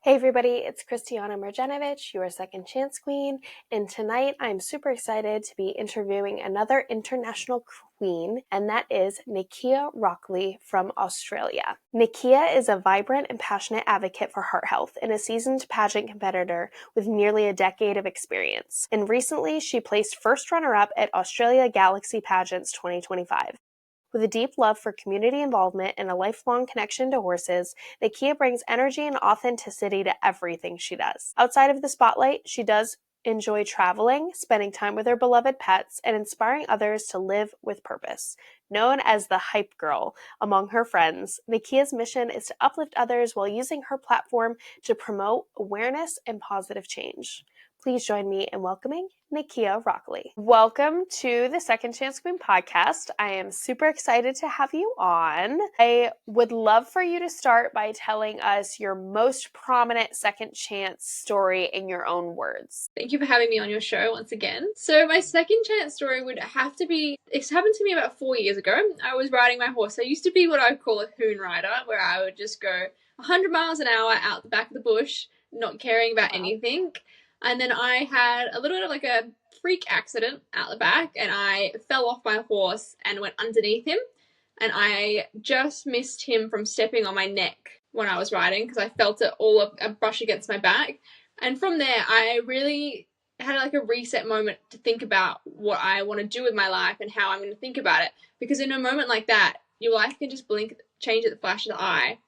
Hey everybody, it's Kristianna Mrjenovich, your second chance queen, and tonight I'm super excited to be interviewing another international queen, and that is Nikia Rockley from Australia. Nikia is a vibrant and passionate advocate for heart health and a seasoned pageant competitor with nearly a decade of experience. And recently, she placed first runner-up at Australia Galaxy Pageants 2025. With a deep love for community involvement and a lifelong connection to horses, Nikia brings energy and authenticity to everything she does. Outside of the spotlight, she does enjoy traveling, spending time with her beloved pets, and inspiring others to live with purpose. Known as the Hype Girl among her friends, Nikia's mission is to uplift others while using her platform to promote awareness and positive change. Please join me in welcoming Nikia Rockley. Welcome to the Second Chance Queen podcast. I am super excited to have you on. I would love for you to start by telling us your most prominent second chance story in your own words. Thank you for having me on your show once again. So my second chance story would have to be, it's happened to me about 4 years ago. I was riding my horse. I used to be what I would call a hoon rider, where I would just go 100 miles an hour out the back of the bush, not caring about anything. And then I had a little bit of like a freak accident out the back, and I fell off my horse and went underneath him. And I just missed him from stepping on my neck when I was riding because I felt it all a brush against my back. And from there, I really had like a reset moment to think about what I want to do with my life and how I'm going to think about it. Because in a moment like that, your life can just blink, change at the flash of the eye,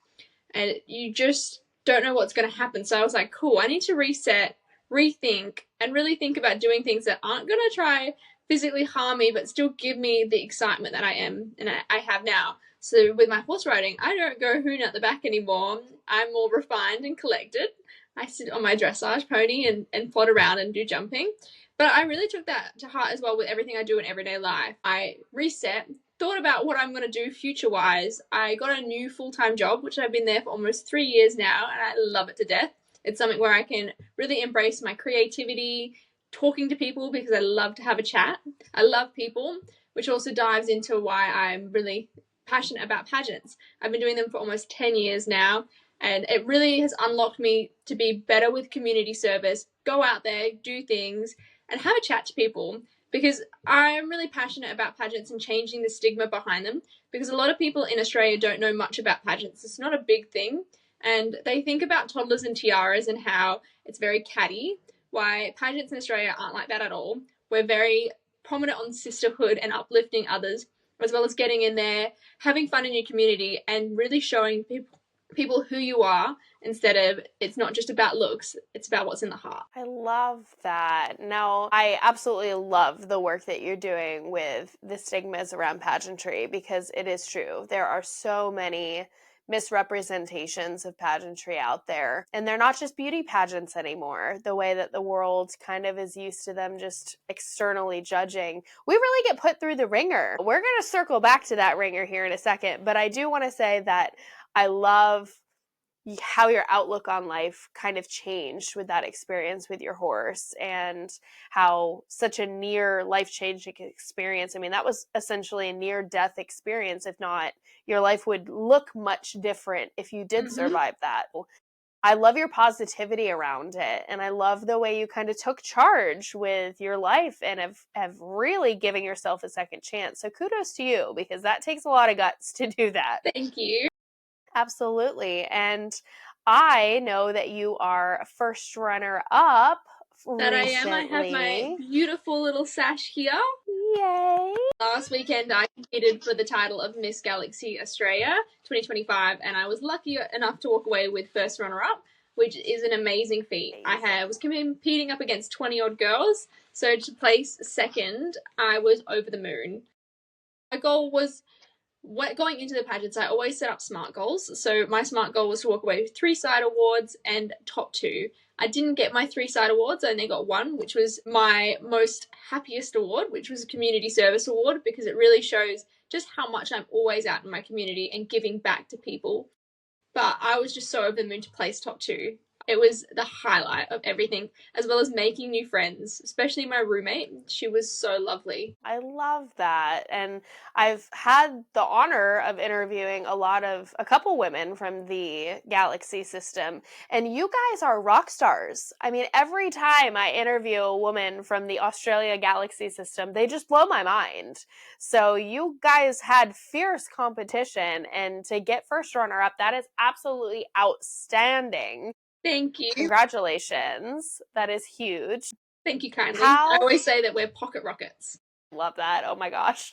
and you just don't know what's going to happen. So I was like, cool, I need to reset, rethink, and really think about doing things that aren't going to try physically harm me, but still give me the excitement that I am and I have now. So with my horse riding, I don't go hoon at the back anymore. I'm more refined and collected. I sit on my dressage pony and plod around and do jumping. But I really took that to heart as well with everything I do in everyday life. I reset, thought about what I'm going to do future-wise. I got a new full-time job, which I've been there for almost 3 years now, and I love it to death. It's something where I can really embrace my creativity, talking to people because I love to have a chat. I love people, which also dives into why I'm really passionate about pageants. I've been doing them for almost 10 years now, and it really has unlocked me to be better with community service, go out there, do things, and have a chat to people, because I'm really passionate about pageants and changing the stigma behind them, because a lot of people in Australia don't know much about pageants. It's not a big thing, and they think about toddlers and tiaras and how it's very catty, why pageants in Australia aren't like that at all. We're very prominent on sisterhood and uplifting others, as well as getting in there, having fun in your community, and really showing people who you are, instead of it's not just about looks, it's about what's in the heart. I love that. Now, I absolutely love the work that you're doing with the stigmas around pageantry, because it is true. There are so many misrepresentations of pageantry out there, and they're not just beauty pageants anymore, the way that the world kind of is used to them just externally judging. We really get put through the ringer. We're going to circle back to that ringer here in a second, but I do want to say that I love how your outlook on life kind of changed with that experience with your horse, and how such a near life-changing experience. I mean, that was essentially a near-death experience. If not, your life would look much different if you did survive that. I love your positivity around it, and I love the way you kind of took charge with your life and have really given yourself a second chance. So kudos to you, because that takes a lot of guts to do that. Thank you. Absolutely. And I know that you are a first runner up That recently. I am. I have my beautiful little sash here. Yay. Last weekend, I competed for the title of Miss Galaxy Australia 2025, and I was lucky enough to walk away with first runner-up, which is an amazing feat. I was competing up against 20-odd girls, so to place second, I was over the moon. My goal was, going into the pageants, I always set up SMART goals. So my SMART goal was to walk away with 3 side awards and top 2. I didn't get my 3 side awards. I only got 1, which was my most happiest award, which was a community service award, because it really shows just how much I'm always out in my community and giving back to people. But I was just so over the moon to place top 2. It was the highlight of everything, as well as making new friends, especially my roommate. She was so lovely. I love that. And I've had the honor of interviewing a couple women from the Galaxy system, and you guys are rock stars. I mean, every time I interview a woman from the Australia Galaxy system, they just blow my mind. So you guys had fierce competition, and to get first runner up, that is absolutely outstanding. Thank you. Congratulations. That is huge. Thank you kindly. I How always say that we're pocket rockets. Love that. Oh my gosh.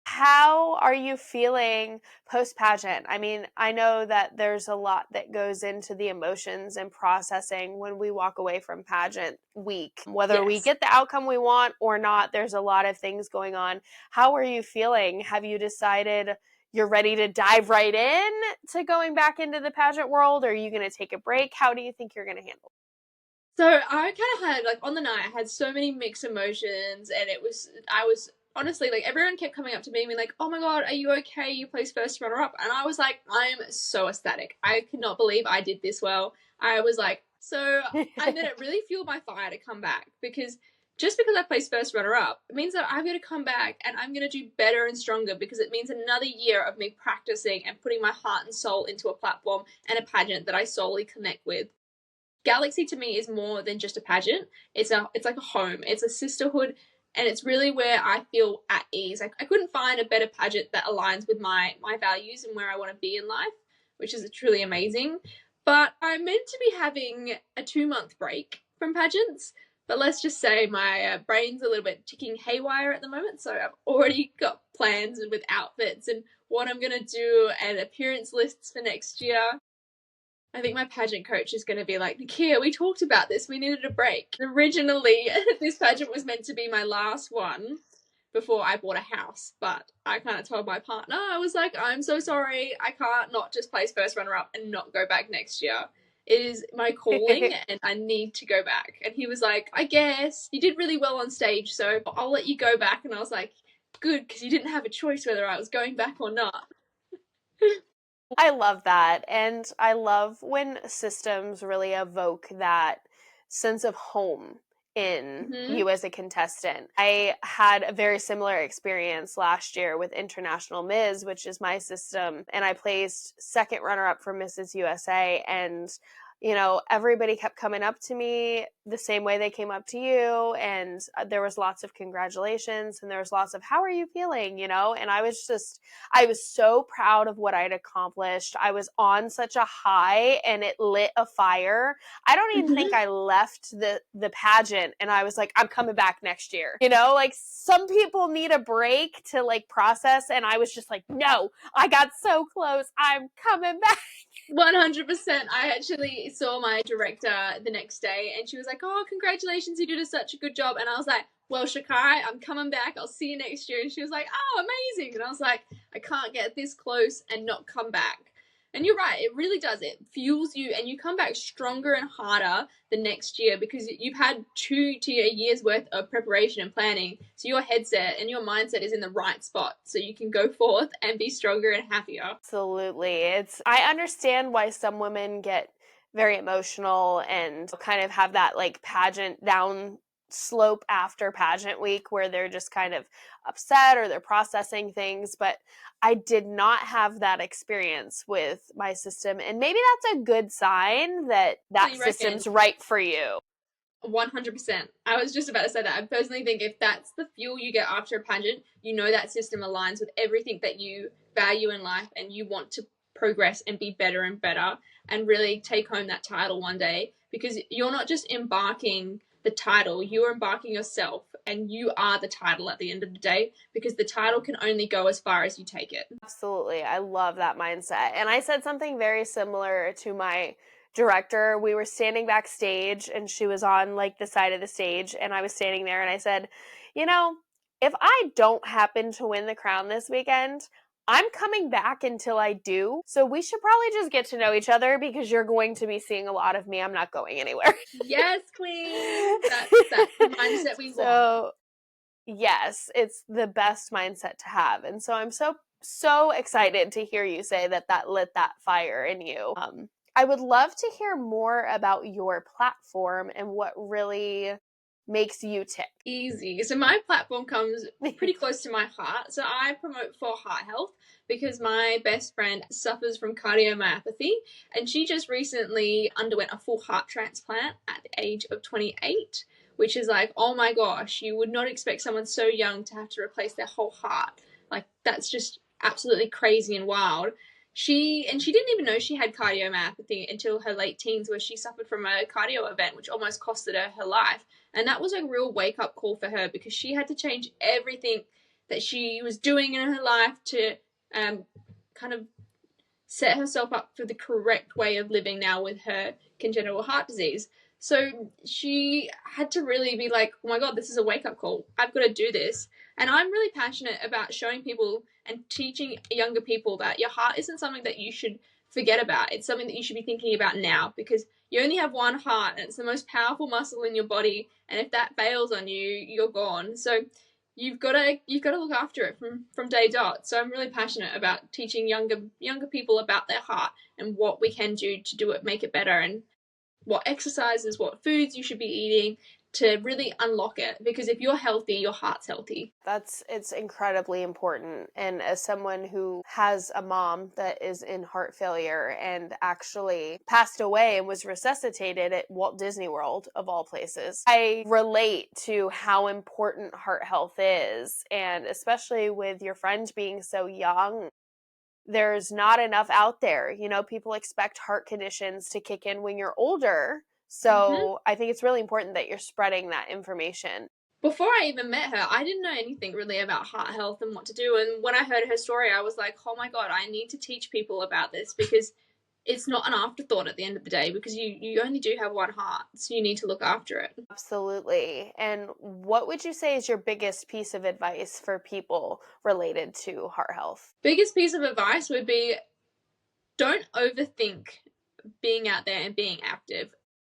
How are you feeling post pageant? I mean, I know that there's a lot that goes into the emotions and processing when we walk away from pageant week. Whether we Yes. get the outcome we want or not, there's a lot of things going on. How are you feeling? Have you decided you're ready to dive right in to going back into the pageant world? Or are you going to take a break? How do you think you're going to handle So I kind of had, like, on the night, I had so many mixed emotions, and I was honestly, like, everyone kept coming up to me and being like, oh my God, are you okay? You placed first runner up. And I was like, I'm so ecstatic. I could not believe I did this well. I was like, so I mean, it really fueled my fire to come back, because just because I placed first runner up, it means that I'm going to come back and I'm going to do better and stronger, because it means another year of me practicing and putting my heart and soul into a platform and a pageant that I solely connect with. Galaxy to me is more than just a pageant. It's like a home. It's a sisterhood, and it's really where I feel at ease. I couldn't find a better pageant that aligns with my values and where I want to be in life, which is truly amazing. But I'm meant to be having a 2-month break from pageants. But let's just say my brain's a little bit ticking haywire at the moment. So I've already got plans with outfits and what I'm going to do and appearance lists for next year. I think my pageant coach is going to be like, Nikia, we talked about this. We needed a break. Originally, this pageant was meant to be my last one before I bought a house. But I kind of told my partner, I was like, I'm so sorry. I can't not just place first runner up and not go back next year. It is my calling it? and I need to go back. And he was like, I guess you did really well on stage, so I'll let you go back. And I was like, good, because you didn't have a choice whether I was going back or not. I love that. And I love when systems really evoke that sense of home in Mm-hmm. you as a contestant. I had a very similar experience last year with International Ms., which is my system, and I placed second runner up for Mrs. USA. And everybody kept coming up to me the same way they came up to you. And there was lots of congratulations and there was lots of, how are you feeling? And I was so proud of what I'd accomplished. I was on such a high and it lit a fire. I don't even think I left the pageant and I was like, I'm coming back next year. Like some people need a break to like process. And I was just like, no, I got so close. I'm coming back. 100%. I actually saw my director the next day and she was like, oh, congratulations, you did such a good job. And I was like, well, Shakai, I'm coming back. I'll see you next year. And she was like, oh, amazing. And I was like, I can't get this close and not come back. And you're right, it really does. It fuels you and you come back stronger and harder the next year because you've had 2 to a year's worth of preparation and planning. So your headset and your mindset is in the right spot so you can go forth and be stronger and happier. Absolutely. I understand why some women get very emotional and kind of have that like pageant down slope after pageant week where they're just kind of upset or they're processing things, but I did not have that experience with my system, and maybe that's a good sign that So you reckon system's right for you. 100%. I was just about to say that. I personally think if that's the fuel you get after a pageant, you know that system aligns with everything that you value in life and you want to progress and be better and better and really take home that title one day, because you're not just embarking the title, you're embarking yourself and you are the title at the end of the day, because the title can only go as far as you take it. Absolutely. I love that mindset. And I said something very similar to my director. We were standing backstage and she was on like the side of the stage and I was standing there and I said, if I don't happen to win the crown this weekend, I'm coming back until I do. So we should probably just get to know each other because you're going to be seeing a lot of me. I'm not going anywhere. Yes, queen. That's the mindset we want. Yes, it's the best mindset to have. And so I'm so excited to hear you say that lit that fire in you. I would love to hear more about your platform and what really makes you tick. Easy. So my platform comes pretty close to my heart. So I promote for heart health because my best friend suffers from cardiomyopathy, and she just recently underwent a full heart transplant at the age of 28, which is like, oh my gosh, you would not expect someone so young to have to replace their whole heart. Like, that's just absolutely crazy and wild. She didn't even know she had cardiomyopathy until her late teens, where she suffered from a cardio event which almost costed her life. And that was a real wake up call for her, because she had to change everything that she was doing in her life to kind of set herself up for the correct way of living now with her congenital heart disease. So she had to really be like, oh my God, this is a wake up call. I've got to do this. And I'm really passionate about showing people and teaching younger people that your heart isn't something that you should forget about. It's something that you should be thinking about now, because you only have one heart and it's the most powerful muscle in your body. And if that fails on you, you're gone. So you've got to look after it from day dot. So I'm really passionate about teaching younger people about their heart and what we can do to do it, make it better, and what exercises, what foods you should be eating to really unlock it. Because if you're healthy, your heart's healthy. It's incredibly important. And as someone who has a mom that is in heart failure and actually passed away and was resuscitated at Walt Disney World, of all places, I relate to how important heart health is. And especially with your friend being so young, there's not enough out there. You know, people expect heart conditions to kick in when you're older. So I think it's really important that you're spreading that information. Before I even met her, I didn't know anything really about heart health and what to do. And when I heard her story, I was like, oh my God, I need to teach people about this, because it's not an afterthought at the end of the day, because you only do have one heart, so you need to look after it. Absolutely. And what would you say is your biggest piece of advice for people related to heart health? Biggest piece of advice would be, don't overthink being out there and being active.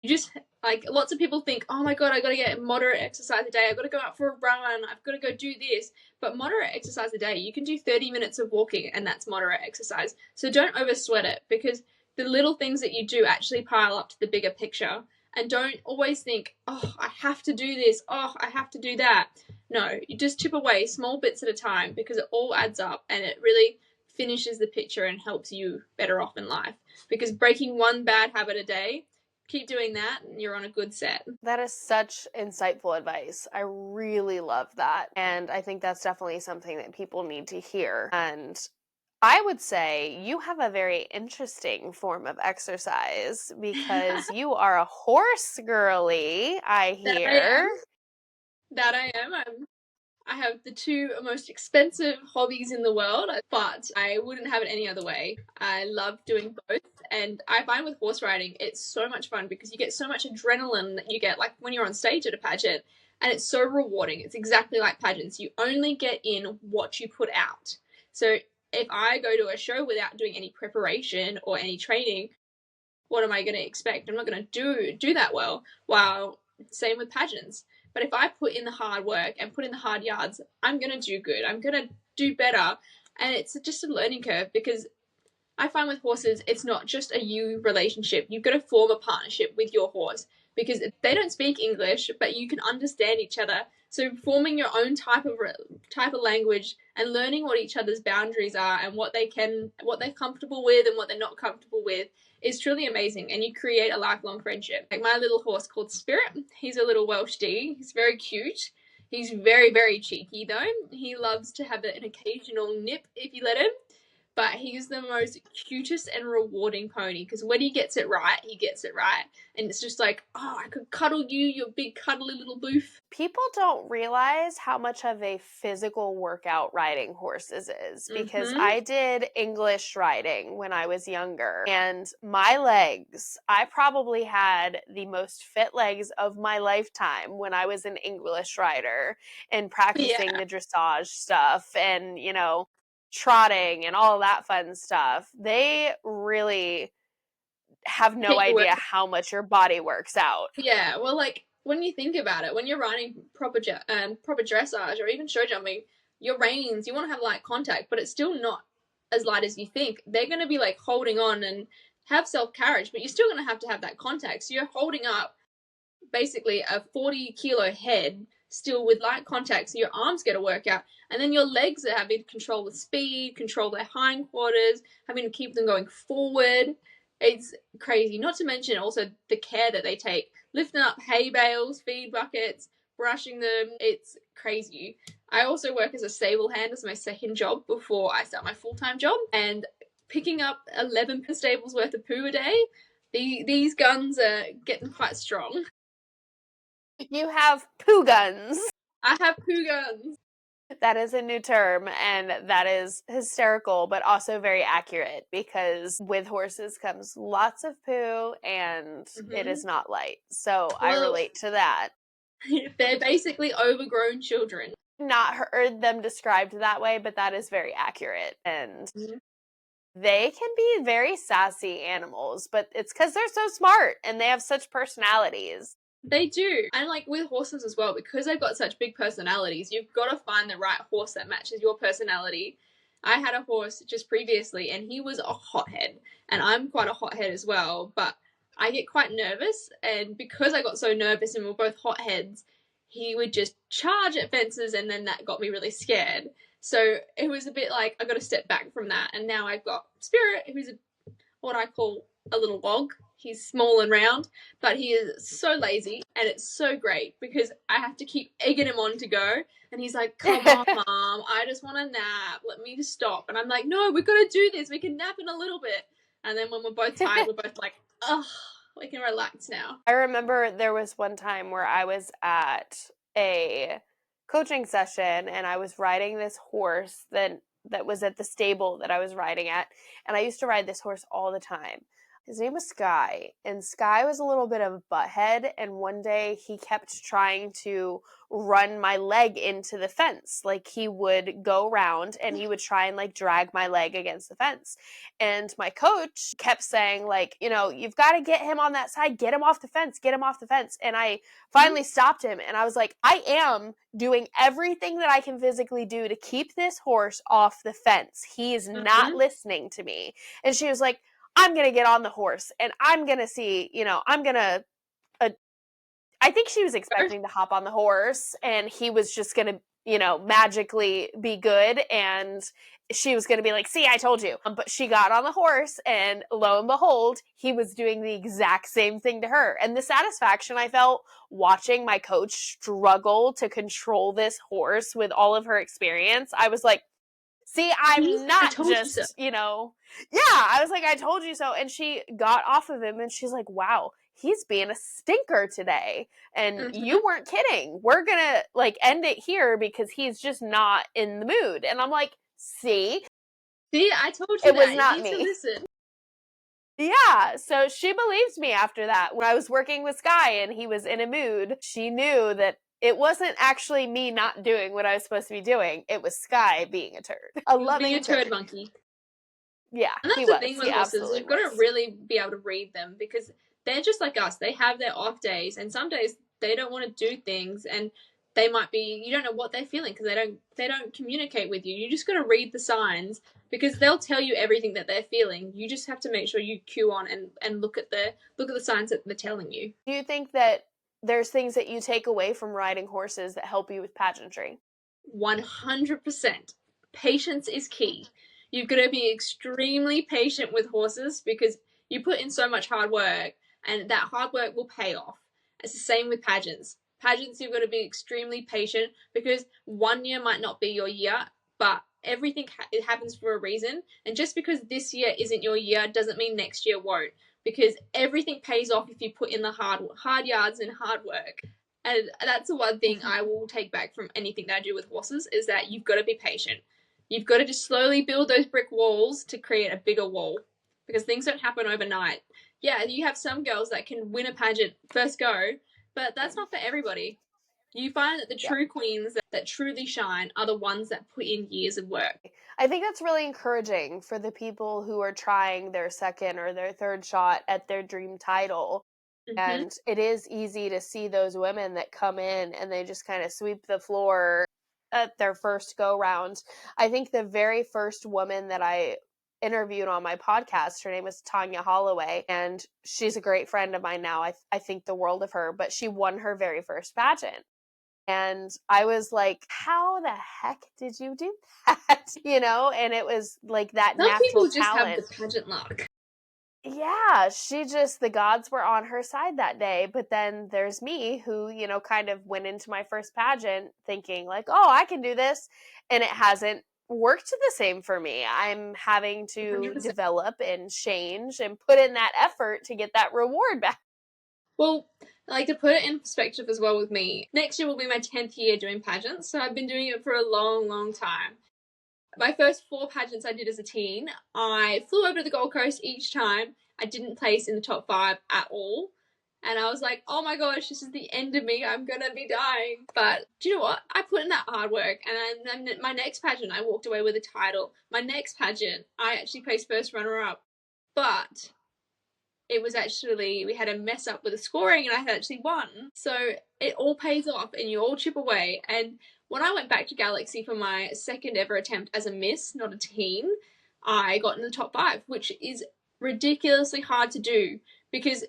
You just, like, lots of people think, oh my God, I gotta get moderate exercise a day, I've got to go out for a run, I've got to go do this. But moderate exercise a day, you can do 30 minutes of walking, and that's moderate exercise. So don't over sweat it, because the little things that you do actually pile up to the bigger picture. And don't always think, oh, I have to do this, oh, I have to do that. No, you just chip away small bits at a time, because it all adds up and it really finishes the picture and helps you better off in life. Because breaking one bad habit a day, keep doing that and you're on a good set. That is such insightful advice. I really love that. And I think that's definitely something that people need to hear. And I would say you have a very interesting form of exercise, because you are a horse girly, I hear. That I am. I have the two most expensive hobbies in the world, but I wouldn't have it any other way. I love doing both, and I find with horse riding, it's so much fun because you get so much adrenaline that you get like when you're on stage at a pageant, and it's so rewarding. It's exactly like pageants. You only get in what you put out. So if I go to a show without doing any preparation or any training, what am I going to expect? I'm not going to do that well. While same with pageants. But if I put in the hard work and put in the hard yards, I'm going to do good. I'm going to do better. And it's just a learning curve, because I find with horses, it's not just a you relationship. You've got to form a partnership with your horse, because they don't speak English, but you can understand each other. So forming your own type of language and learning what each other's boundaries are and what they're comfortable with and what they're not comfortable with is truly amazing. And you create a lifelong friendship. Like my little horse called Spirit, he's a little Welsh D. He's very cute. He's very, very cheeky though. He loves to have an occasional nip if you let him. But he's the most cutest and rewarding pony, because when he gets it right, he gets it right. And it's just like, oh, I could cuddle you, you big cuddly little boof. People don't realize how much of a physical workout riding horses is, because I did English riding when I was younger, and my legs, I probably had the most fit legs of my lifetime when I was an English rider and practicing the dressage stuff and, you know, trotting and all that fun stuff. They really have no idea how much your body works out. Yeah, well, like when you think about it, when you're riding proper dressage or even show jumping, your reins, you want to have light contact, but it's still not as light as you think. They're going to be like holding on and have self-carriage, but you're still going to have that contact. So you're holding up basically a 40-kilo head still with light contact, so your arms get a workout, and then your legs are having to control the speed, control their hindquarters, having to keep them going forward. It's crazy. Not to mention also the care that they take, lifting up hay bales, feed buckets, brushing them. It's crazy. I also work as a stable hand as my second job before I start my full-time job, and picking up 11 stables worth of poo a day, these guns are getting quite strong. You have poo guns. I have poo guns. That is a new term, and that is hysterical, but also very accurate, because with horses comes lots of poo, and it is not light. So I relate to that. They're basically overgrown children. Not heard them described that way, but that is very accurate. And they can be very sassy animals, but it's because they're so smart and they have such personalities. They do. And like with horses as well, because they've got such big personalities, you've got to find the right horse that matches your personality. I had a horse just previously and he was a hothead, and I'm quite a hothead as well, but I get quite nervous, and because I got so nervous and we're both hotheads, he would just charge at fences, and then that got me really scared. So it was a bit like I got to step back from that, and now I've got Spirit, who's what I call a little log. He's small and round, but he is so lazy, and it's so great because I have to keep egging him on to go, and he's like, come on, Mom, I just want a nap, let me just stop. And I'm like, no, we've got to do this, we can nap in a little bit. And then when we're both tired, we're both like, oh, we can relax now. I remember there was one time where I was at a coaching session, and I was riding this horse that was at the stable that I was riding at, and I used to ride this horse all the time. His name was Sky, and Sky was a little bit of a butthead, and one day he kept trying to run my leg into the fence. Like, he would go around and he would try and like drag my leg against the fence. And my coach kept saying, like, you know, you've got to get him on that side, get him off the fence, get him off the fence. And I finally stopped him, and I was like, I am doing everything that I can physically do to keep this horse off the fence. He is not listening to me. And she was like, I'm going to get on the horse, and I'm going to see, you know, I'm going to, I think she was expecting to hop on the horse, and he was just going to, you know, magically be good, and she was going to be like, see, I told you. But she got on the horse, and lo and behold, he was doing the exact same thing to her. And the satisfaction I felt watching my coach struggle to control this horse with all of her experience, I was like, see, I'm not just, you know, I was like, I told you so. And she got off of him, and she's like, wow, he's being a stinker today. And you weren't kidding. We're going to like end it here because he's just not in the mood. And I'm like, see, I told you it was not you need me. to listen. Yeah, so she believed me after that. When I was working with Sky and he was in a mood, she knew that it wasn't actually me not doing what I was supposed to be doing. It was Sky being a turd. A loving being a turd monkey. Yeah, and that's the thing with horses. You've got to really be able to read them, because they're just like us. They have their off days, and some days they don't want to do things, and they might be, you don't know what they're feeling because they don't communicate with you. You just got to read the signs, because they'll tell you everything that they're feeling. You just have to make sure you cue on and look at the signs that they're telling you. Do you think that there's things that you take away from riding horses that help you with pageantry? 100%. Patience is key. You've got to be extremely patient with horses, because you put in so much hard work, and that hard work will pay off. It's the same with pageants. Pageants, you've got to be extremely patient, because one year might not be your year, but everything it happens for a reason. And just because this year isn't your year doesn't mean next year won't, because everything pays off if you put in the hard yards and hard work. And that's the one thing I will take back from anything that I do with horses, is that you've got to be patient. You've got to just slowly build those brick walls to create a bigger wall, because things don't happen overnight. Yeah, you have some girls that can win a pageant first go, but that's not for everybody. You find that the true queens that truly shine are the ones that put in years of work. I think that's really encouraging for the people who are trying their second or their third shot at their dream title. And it is easy to see those women that come in and they just kind of sweep the floor at their first go round. I think the very first woman that I interviewed on my podcast. Her name is Tanya Holloway, and she's a great friend of mine now. I think the world of her, but she won her very first pageant. And I was like, how the heck did you do that? And it was like that Some natural people just have the talent. pageant luck. Yeah, the gods were on her side that day. But then there's me who, kind of went into my first pageant thinking like, oh, I can do this. And it hasn't worked the same for me. I'm having to 100%. develop and change and put in that effort to get that reward back. Well, like to put it in perspective as well with me, next year will be my 10th year doing pageants. So I've been doing it for a long, long time. My first 4 pageants I did as a teen, I flew over to the Gold Coast each time. I didn't place in the top 5 at all. And I was like, oh my gosh, this is the end of me. I'm going to be dying. But do you know what? I put in that hard work. And then my next pageant, I walked away with a title. My next pageant, I actually placed first runner-up. But it was actually, we had a mess up with the scoring and I had actually won. So it all pays off and you all chip away. And when I went back to Galaxy for my second ever attempt as a miss, not a teen, I got in the top 5, which is ridiculously hard to do because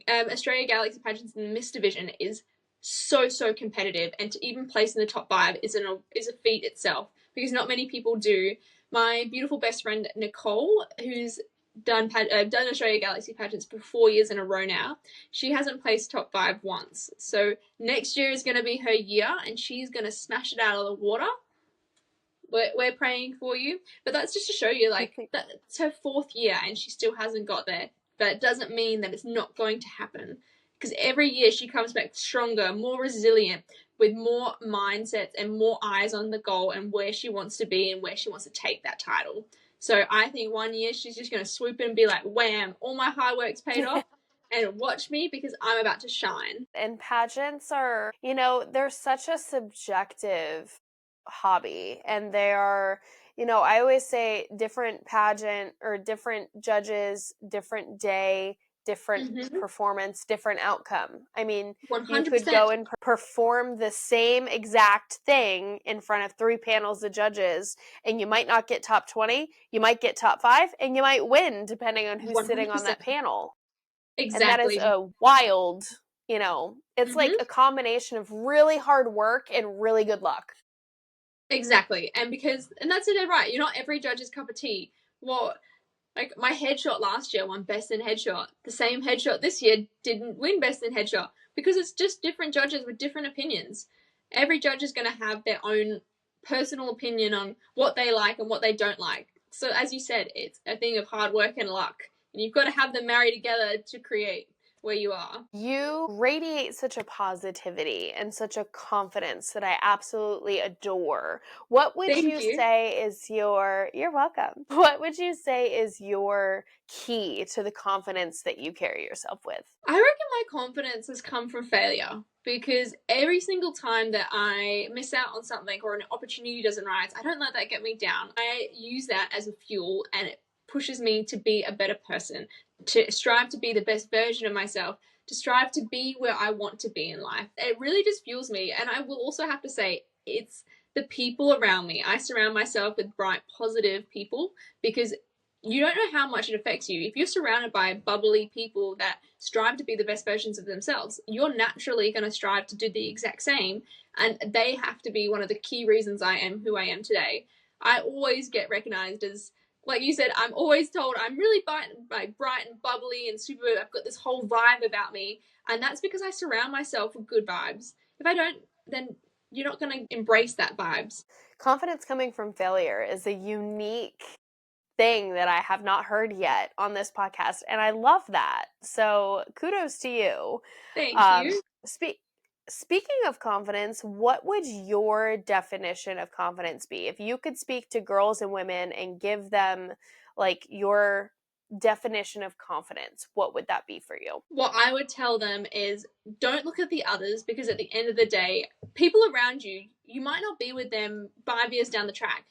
Australia Galaxy Pageants in the Miss division is so competitive, and to even place in the top 5 is a feat itself because not many people do. My beautiful best friend Nicole, who's done Australia Galaxy Pageants for 4 years in a row now, she hasn't placed top 5 once. So next year is going to be her year and she's going to smash it out of the water. We're praying for you. But that's just to show you, like, that's her 4th year and she still hasn't got there. But it doesn't mean that it's not going to happen. Because every year she comes back stronger, more resilient, with more mindsets and more eyes on the goal and where she wants to be and where she wants to take that title. So I think one year she's just going to swoop in and be like, wham, all my hard work's paid off. And watch me because I'm about to shine. And pageants are, they're such a subjective hobby. And they are, I always say different pageant or different judges, different day, different performance, different outcome. I mean, 100%. You could go and perform the same exact thing in front of 3 panels of judges, and you might not get top 20, you might get top 5, and you might win depending on who's 100%. sitting on that panel. Exactly. And that is a wild, it's like a combination of really hard work and really good luck. Exactly. And that's it, right. You're not every judge's cup of tea. Like my headshot last year won best in headshot. The same headshot this year didn't win best in headshot because it's just different judges with different opinions. Every judge is going to have their own personal opinion on what they like and what they don't like. So as you said, it's a thing of hard work and luck. And you've got to have them marry together to create where you are. You radiate such a positivity and such a confidence that I absolutely adore. What would you say is you're welcome. What would you say is your key to the confidence that you carry yourself with? I reckon my confidence has come from failure because every single time that I miss out on something or an opportunity doesn't rise, I don't let that get me down. I use that as a fuel and it pushes me to be a better person, to strive to be the best version of myself, to strive to be where I want to be in life. It really just fuels me. And I will also have to say, it's the people around me. I surround myself with bright, positive people because you don't know how much it affects you. If you're surrounded by bubbly people that strive to be the best versions of themselves, you're naturally going to strive to do the exact same. And they have to be one of the key reasons I am who I am today. I always get recognized as, like you said, I'm always told I'm really bright and bubbly and super, I've got this whole vibe about me. And that's because I surround myself with good vibes. If I don't, then you're not going to embrace that vibes. Confidence coming from failure is a unique thing that I have not heard yet on this podcast. And I love that. So kudos to you. Thank you. Speaking of confidence, what would your definition of confidence be? If you could speak to girls and women and give them like your definition of confidence, what would that be for you? What I would tell them is don't look at the others because at the end of the day, people around you, you might not be with them 5 years down the track.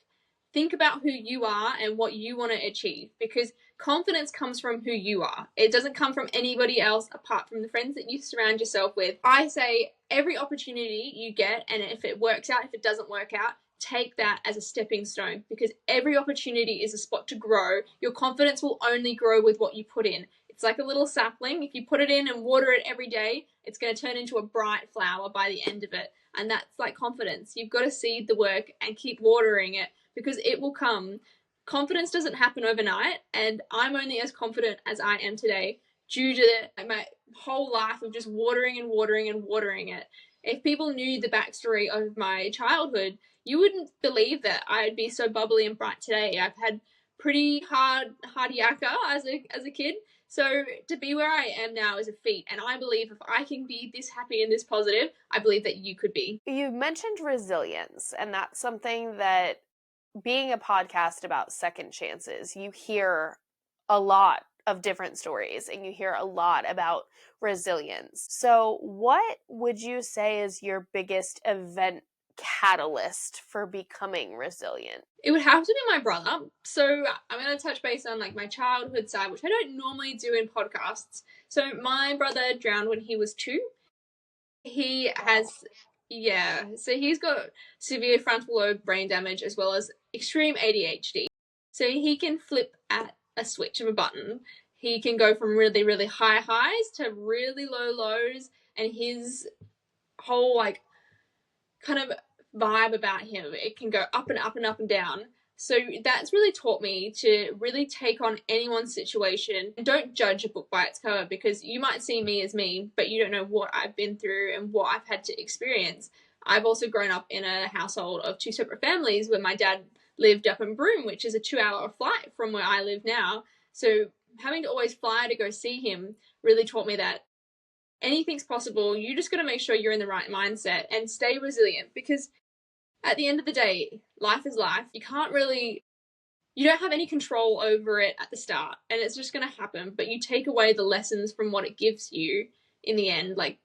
Think about who you are and what you want to achieve because confidence comes from who you are. It doesn't come from anybody else apart from the friends that you surround yourself with. I say every opportunity you get, and if it works out, if it doesn't work out, take that as a stepping stone, because every opportunity is a spot to grow. Your confidence will only grow with what you put in. It's like a little sapling. If you put it in and water it every day, it's going to turn into a bright flower by the end of it. And that's like confidence. You've got to seed the work and keep watering it, because it will come. Confidence doesn't happen overnight, and I'm only as confident as I am today due to my whole life of just watering and watering and watering it. If people knew the backstory of my childhood, you wouldn't believe that I'd be so bubbly and bright today. I've had pretty hard yakka as a kid. So to be where I am now is a feat. And I believe if I can be this happy and this positive, I believe that you could be. You mentioned resilience, and that's something that, being a podcast about second chances, you hear a lot of different stories and you hear a lot about resilience. So what would you say is your biggest event catalyst for becoming resilient? It would have to be my brother. So I'm going to touch base on like my childhood side, which I don't normally do in podcasts. So my brother drowned when he was 2. He has, yeah, so he's got severe frontal lobe brain damage as well as extreme ADHD. So he can flip at a switch of a button. He can go from really, really high highs to really low lows, and his whole like kind of vibe about him, it can go up and up and up and down. So that's really taught me to really take on anyone's situation and don't judge a book by its cover, because you might see me as me, but you don't know what I've been through and what I've had to experience. I've also grown up in a household of 2 separate families where my dad lived up in Broome, which is a 2-hour flight from where I live now. So having to always fly to go see him really taught me that anything's possible. You just got to make sure you're in the right mindset and stay resilient, because at the end of the day, life is life. You don't have any control over it at the start, and it's just going to happen, but you take away the lessons from what it gives you in the end. Like,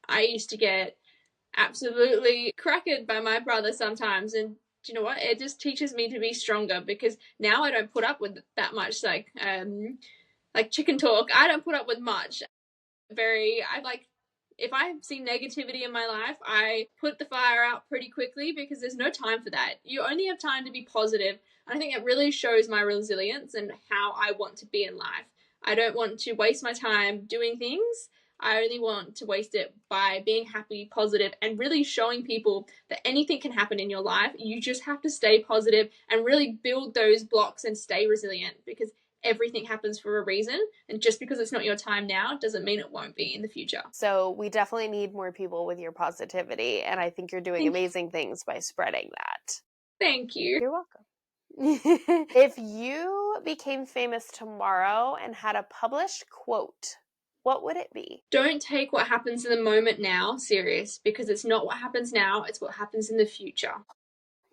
I used to get absolutely cracked by my brother sometimes, and do you know what? It just teaches me to be stronger, because now I don't put up with that much like chicken talk. I don't put up with much. If I see negativity in my life, I put the fire out pretty quickly, because there's no time for that. You only have time to be positive. And I think it really shows my resilience and how I want to be in life. I don't want to waste my time doing things. I only want to waste it by being happy, positive, and really showing people that anything can happen in your life. You just have to stay positive and really build those blocks and stay resilient, because everything happens for a reason, and just because it's not your time now doesn't mean it won't be in the future. So we definitely need more people with your positivity, and I think you're doing amazing things by spreading that. Thank you. You're welcome. If you became famous tomorrow and had a published quote, what would it be? Don't take what happens in the moment now serious, because it's not what happens now, it's what happens in the future.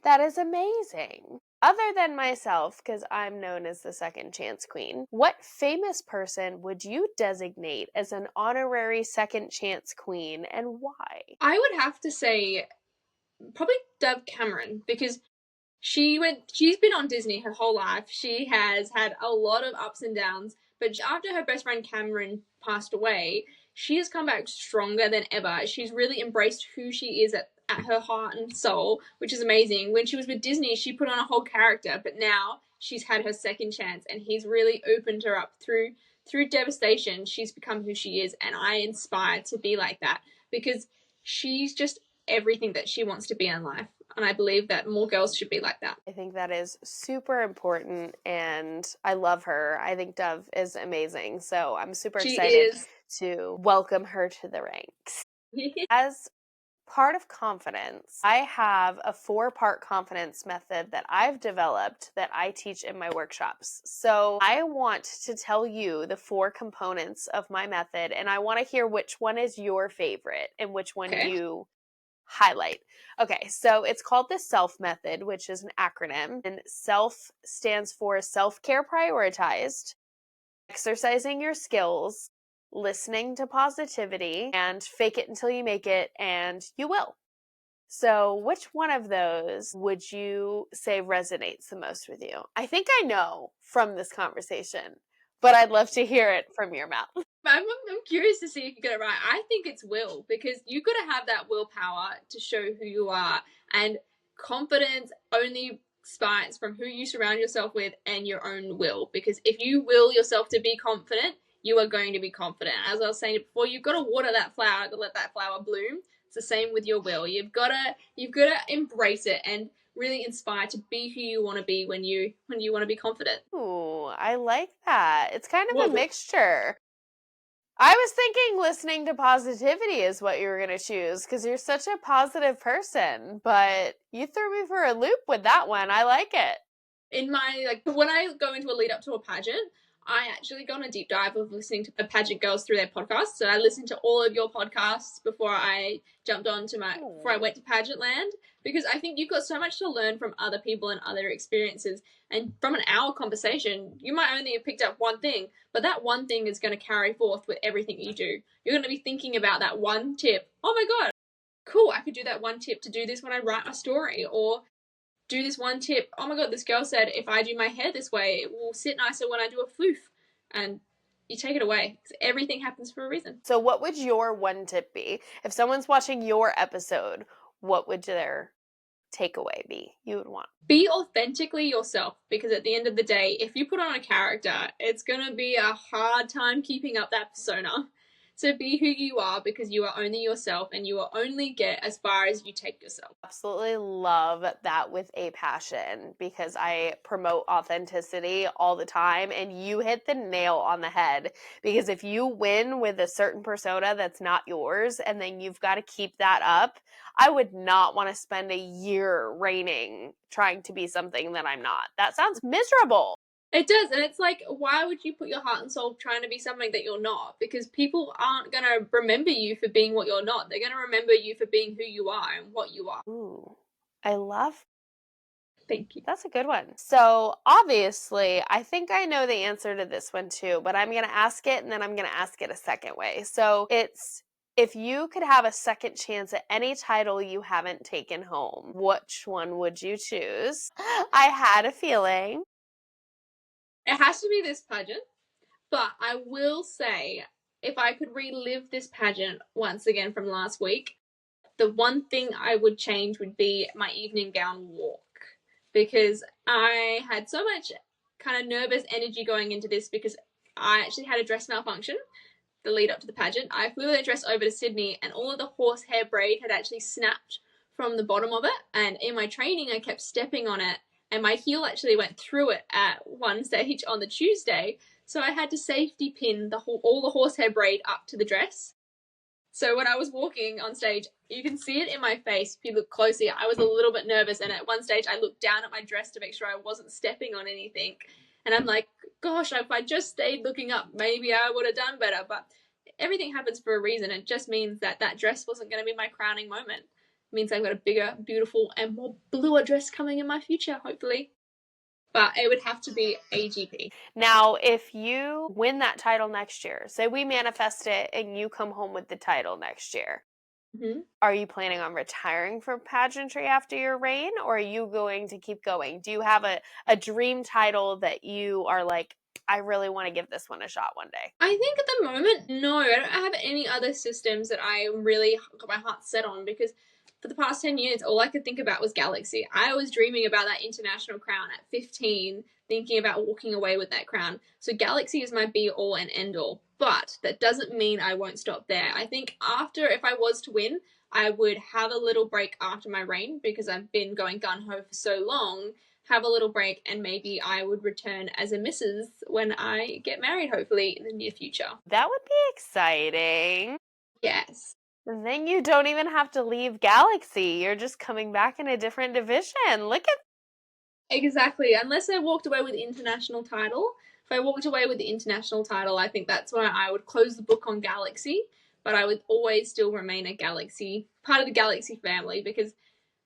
That is amazing. Other than myself, because I'm known as the second chance queen, what famous person would you designate as an honorary second chance queen, and why? I would have to say probably Dove Cameron, because she's been on Disney her whole life. She has had a lot of ups and downs, but after her best friend Cameron passed away, she has come back stronger than ever. She's really embraced who she is at her heart and soul, which is amazing. When she was with Disney, she put on a whole character, but now she's had her second chance, and he's really opened her up through devastation. She's become who she is, and I inspire to be like that, because she's just everything that she wants to be in life. And I believe that more girls should be like that. I think that is super important, and I love her. I think Dove is amazing, so I'm super excited to welcome her to the ranks. As part of confidence, I have a 4-part confidence method that I've developed that I teach in my workshops. So I want to tell you the 4 components of my method, and I want to hear which one is your favorite and which one you highlight. Okay, so it's called the SELF method, which is an acronym, and SELF stands for self-care prioritized, exercising your skills, listening to positivity, and fake it until you make it, and you will. So which one of those would you say resonates the most with you? I think I know from this conversation, but I'd love to hear it from your mouth. I'm curious to see if you get it right. I think it's will, because you've got to have that willpower to show who you are. And confidence only spikes from who you surround yourself with and your own will. Because if you will yourself to be confident, you are going to be confident. As I was saying before, you've got to water that flower to let that flower bloom. It's the same with your will. You've got to embrace it and really inspire to be who you want to be when you want to be confident. Ooh, I like that. It's kind of a mixture. I was thinking listening to positivity is what you were going to choose because you're such a positive person, but you threw me for a loop with that one. I like it. In my, like, when I go into a lead up to a pageant, I actually go on a deep dive of listening to the pageant girls through their podcasts. So I listened to all of your podcasts before I jumped on to before I went to pageant land, because I think you've got so much to learn from other people and other experiences. And from an hour conversation, you might only have picked up one thing, but that one thing is going to carry forth with everything you do. You're going to be thinking about that one tip. Oh my God, cool, I could do that one tip to do this when I write my story, or do this one tip. Oh my God, this girl said if I do my hair this way, it will sit nicer when I do a floof. And you take it away. Everything happens for a reason. So what would your one tip be? If someone's watching your episode, what would their takeaway be you would want? Be authentically yourself, because at the end of the day, if you put on a character, it's going to be a hard time keeping up that persona. So be who you are, because you are only yourself and you will only get as far as you take yourself. Absolutely love that with a passion, because I promote authenticity all the time, and you hit the nail on the head, because if you win with a certain persona that's not yours and then you've got to keep that up, I would not want to spend a year reigning trying to be something that I'm not. That sounds miserable. It does, and it's like, why would you put your heart and soul trying to be something that you're not? Because people aren't going to remember you for being what you're not. They're going to remember you for being who you are and what you are. Ooh, I love. Thank you. That's a good one. So obviously, I think I know the answer to this one too, but I'm going to ask it and then I'm going to ask it a second way. So it's, if you could have a second chance at any title you haven't taken home, which one would you choose? I had a feeling. It has to be this pageant, but I will say, if I could relive this pageant once again from last week, the one thing I would change would be my evening gown walk, because I had so much kind of nervous energy going into this, because I actually had a dress malfunction the lead up to the pageant. I flew that dress over to Sydney and all of the horsehair braid had actually snapped from the bottom of it, and in my training I kept stepping on it and my heel actually went through it at one stage on the Tuesday, so I had to safety pin all the horsehair braid up to the dress. So when I was walking on stage, you can see it in my face. If you look closely, I was a little bit nervous, and at one stage I looked down at my dress to make sure I wasn't stepping on anything. And I'm like, gosh, if I just stayed looking up, maybe I would have done better. But everything happens for a reason. It just means that dress wasn't going to be my crowning moment. It means I've got a bigger, beautiful, and more bluer dress coming in my future, hopefully. But it would have to be AGP. Now, if you win that title next year, say we manifest it and you come home with the title next year, are you planning on retiring from pageantry after your reign, or are you going to keep going? Do you have a dream title that you are like, I really want to give this one a shot one day? I think at the moment, no. I don't have any other systems that I really got my heart set on, because for the past 10 years, all I could think about was Galaxy. I was dreaming about that international crown at 15, thinking about walking away with that crown. So Galaxy is my be-all and end-all. But that doesn't mean I won't stop there. I think if I was to win, I would have a little break after my reign, because I've been going gung-ho for so long, have a little break, and maybe I would return as a Mrs. when I get married, hopefully, in the near future. That would be exciting. Yes. Then you don't even have to leave Galaxy. You're just coming back in a different division. Look at. Exactly. Unless I walked away with the international title. If I walked away with the international title, I think that's why I would close the book on Galaxy, but I would always still remain a Galaxy, part of the Galaxy family, because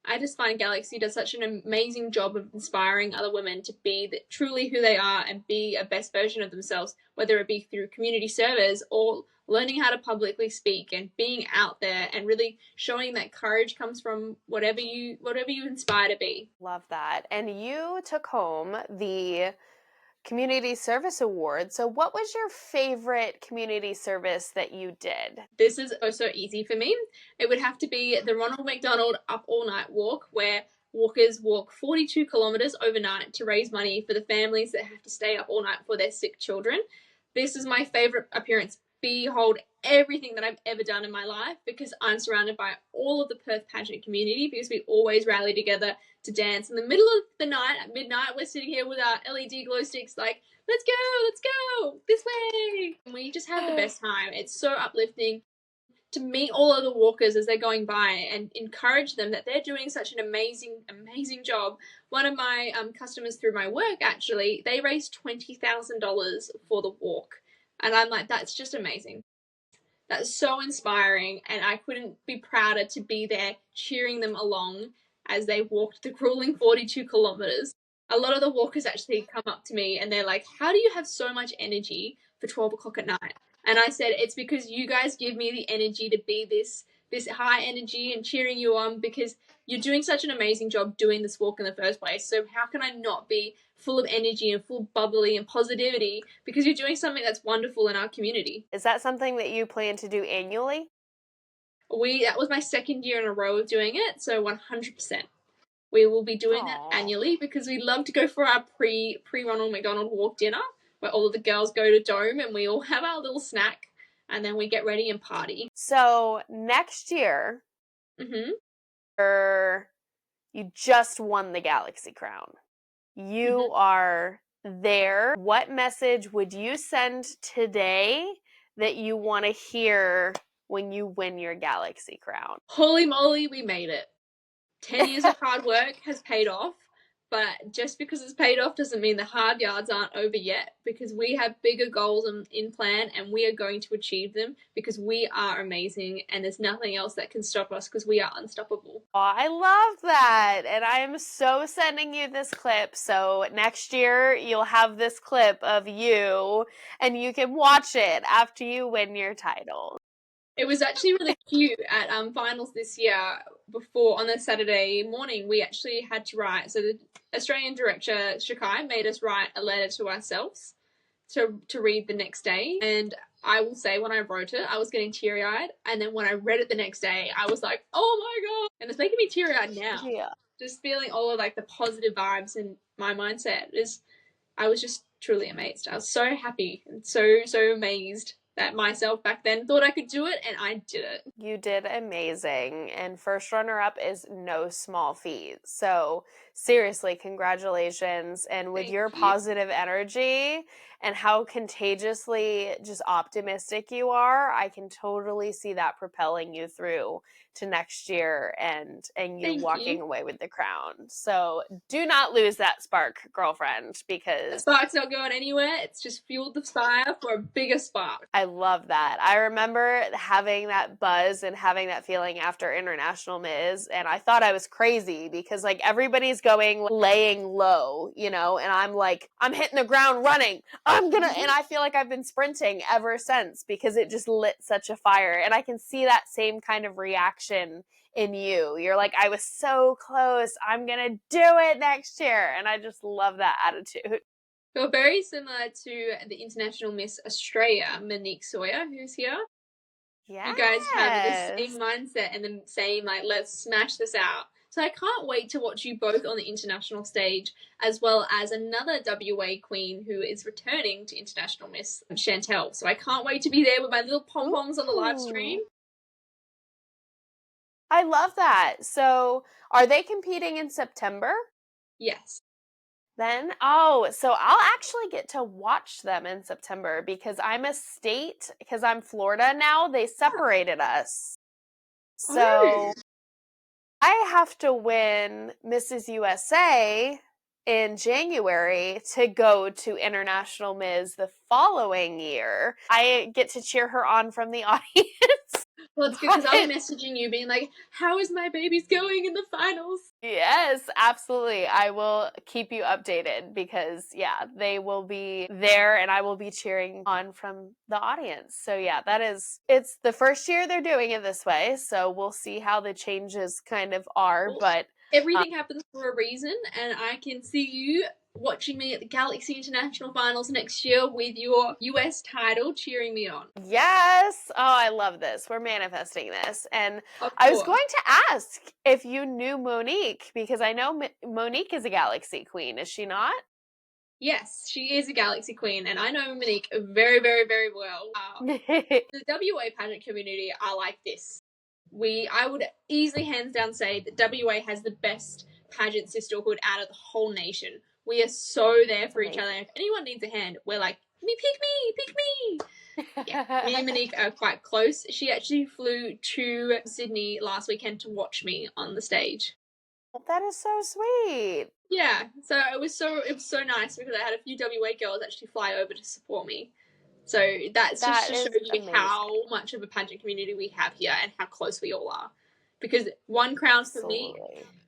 I just find Galaxy does such an amazing job of inspiring other women to be truly who they are and be a best version of themselves, whether it be through community service or learning how to publicly speak and being out there and really showing that courage comes from whatever you inspire to be. Love that. And you took home the Community Service Award. So what was your favorite community service that you did? This is oh so easy for me. It would have to be the Ronald McDonald Up All Night Walk, where walkers walk 42 kilometers overnight to raise money for the families that have to stay up all night for their sick children. This is my favorite appearance. Behold everything that I've ever done in my life, because I'm surrounded by all of the Perth pageant community, because we always rally together to dance in the middle of the night. At midnight, we're sitting here with our LED glow sticks like, let's go this way. And we just have the best time. It's so uplifting to meet all of the walkers as they're going by and encourage them that they're doing such an amazing job. One of my customers through my work, actually, they raised $20,000 for the walk. And I'm like, that's just amazing. That's so inspiring, and I couldn't be prouder to be there cheering them along as they walked the grueling 42 kilometers. A lot of the walkers actually come up to me and they're like, how do you have so much energy for 12 o'clock at night? And I said, it's because you guys give me the energy to be this high energy and cheering you on, because you're doing such an amazing job doing this walk in the first place. So how can I not be full of energy and full bubbly and positivity, because you're doing something that's wonderful in our community. Is that something that you plan to do annually? That was my second year in a row of doing it, so 100%. We will be doing that annually, because we love to go for our pre-Ronald McDonald walk dinner, where all of the girls go to Dome and we all have our little snack, and then we get ready and party. So next year, you just won the Galaxy Crown. You are there. What message would you send today that you want to hear when you win your Galaxy Crown? Holy moly, we made it. 10 years of hard work has paid off, but just because it's paid off doesn't mean the hard yards aren't over yet, because we have bigger goals in plan and we are going to achieve them, because we are amazing and there's nothing else that can stop us, because we are unstoppable. Oh, I love that. And I am so sending you this clip. So next year you'll have this clip of you and you can watch it after you win your title. It was actually really cute at finals this year. Before, on the Saturday morning, we actually had to write. So the Australian director Shakai made us write a letter to ourselves to read the next day. And I will say, when I wrote it, I was getting teary-eyed. And then when I read it the next day, I was like, oh my God. And it's making me teary-eyed now. Yeah. Just feeling all of like the positive vibes in my mindset I was just truly amazed. I was so happy and so amazed that myself back then thought I could do it, and I did it. You did amazing, and first runner-up is no small feat. So seriously, congratulations. And with your positive energy and how contagiously just optimistic you are, I can totally see that propelling you through to next year and you walking away with the crown. So do not lose that spark, girlfriend, because the spark's not going anywhere. It's just fueled the fire for a bigger spark. I love that. I remember having that buzz and having that feeling after International Ms. And I thought I was crazy because like everybody's going laying low, you know, and I'm like, I'm hitting the ground running. And I feel like I've been sprinting ever since because it just lit such a fire. And I can see that same kind of reaction in you. You're like, I was so close. I'm going to do it next year. And I just love that attitude. You're very similar to the International Miss Australia, Monique Sawyer, who's here. Yes. You guys have the same mindset and the same, like, let's smash this out. So I can't wait to watch you both on the international stage, as well as another WA queen who is returning to International Miss, Chantel. So I can't wait to be there with my little pom-poms on the live stream. I love that. So are they competing in September? Yes. Then, so I'll actually get to watch them in September because I'm Florida now, they separated us. So I have to win Mrs. USA in January to go to International Ms. the following year. I get to cheer her on from the audience. Well, it's good because I'll be messaging you being like, how is my babies going in the finals? Yes, absolutely. I will keep you updated because, yeah, they will be there and I will be cheering on from the audience. So, yeah, it's the first year they're doing it this way. So we'll see how the changes kind of are. But everything happens for a reason, and I can see you watching me at the Galaxy International Finals next year with your US title cheering me on. Yes. Oh, I love this. We're manifesting this. And Of I was course. going to ask if you knew Monique, because I know Monique is a Galaxy Queen, is she not? Yes, she is a Galaxy Queen, and I know Monique very, very, very well. The WA pageant community are like this. I would easily hands down say that WA has the best pageant sisterhood out of the whole nation. We are so there for each other. If anyone needs a hand, we're like, pick me. Yeah, me and Monique are quite close. She actually flew to Sydney last weekend to watch me on the stage. That is so sweet. Yeah, so it was so nice because I had a few WA girls actually fly over to support me. So that's just to show you amazing. how much of a pageant community we have here and how close we all are. Because one crown for me,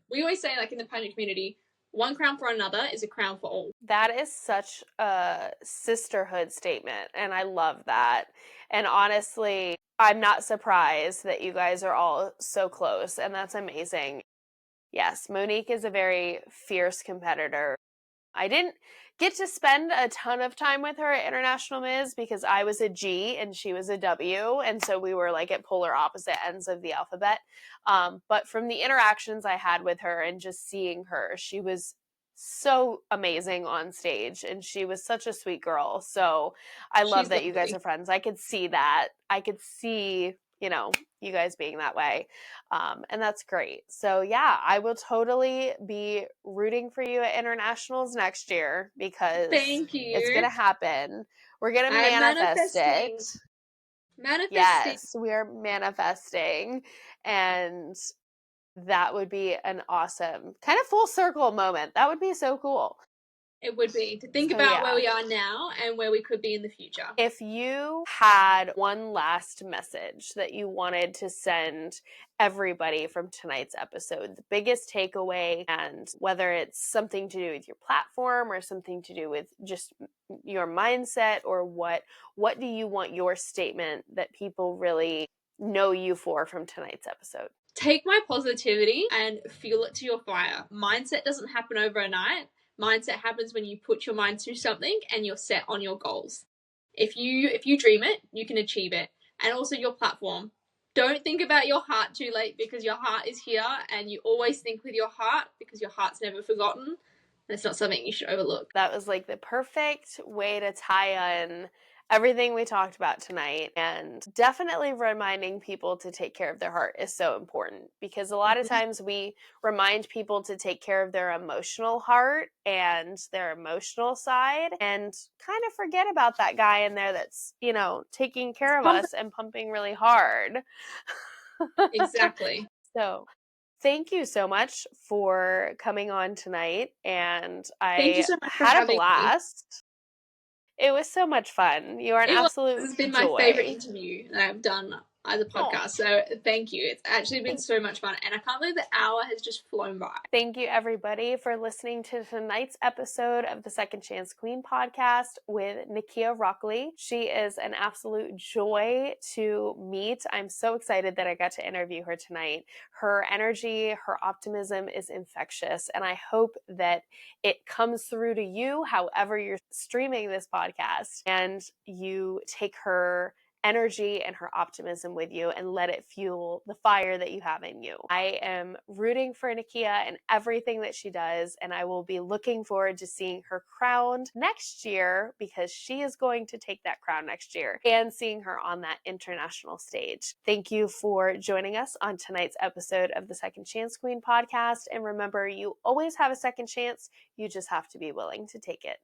we always say, like, in the pageant community, one crown for another is a crown for all. That is such a sisterhood statement, and I love that. And honestly, I'm not surprised that you guys are all so close, and that's amazing. Yes, Monique is a very fierce competitor. I didn't get to spend a ton of time with her at International Ms. because I was a G and she was a W, and so we were like at polar opposite ends of the alphabet. But from the interactions I had with her and just seeing her, she was so amazing on stage, and she was such a sweet girl. So I love that you guys are friends. I could see that. I could see, you guys being that way. And that's great. So yeah, I will totally be rooting for you at internationals next year because Thank you. it's going to happen. We're going to manifest it. Manifesting. Yes, we are manifesting. And that would be an awesome kind of full circle moment. That would be so cool. It would be to think about where we are now and where we could be in the future. If you had one last message that you wanted to send everybody from tonight's episode, the biggest takeaway, and whether it's something to do with your platform or something to do with just your mindset, or what do you want your statement that people really know you for from tonight's episode? Take my positivity and fuel it to your fire. Mindset doesn't happen overnight. Mindset happens when you put your mind to something and you're set on your goals. If you dream it, you can achieve it. And also your platform. Don't think about your heart too late, because your heart is here, and you always think with your heart because your heart's never forgotten. And it's not something you should overlook. That was like the perfect way to tie in everything we talked about tonight, and definitely reminding people to take care of their heart is so important, because a lot of times we remind people to take care of their emotional heart and their emotional side and kind of forget about that guy in there that's, taking care of us and pumping really hard. Exactly. So thank you so much for coming on tonight, and Thank you so much for had a having blast. It was so much fun. You are an absolute This has been joy. my favorite interview that I've done as a podcast. So thank you. It's actually been so much fun, and I can't believe the hour has just flown by. Thank you, everybody, for listening to tonight's episode of the Second Chance Queen podcast with Nikia Rockley. She is an absolute joy to meet. I'm so excited that I got to interview her tonight. Her energy, her optimism is infectious, and I hope that it comes through to you however you're streaming this podcast, and you take her energy and her optimism with you and let it fuel the fire that you have in you. I am rooting for Nikia and everything that she does, and I will be looking forward to seeing her crowned next year, because she is going to take that crown next year, and seeing her on that international stage. Thank you for joining us on tonight's episode of the Second Chance Queen podcast, and remember, you always have a second chance. You just have to be willing to take it.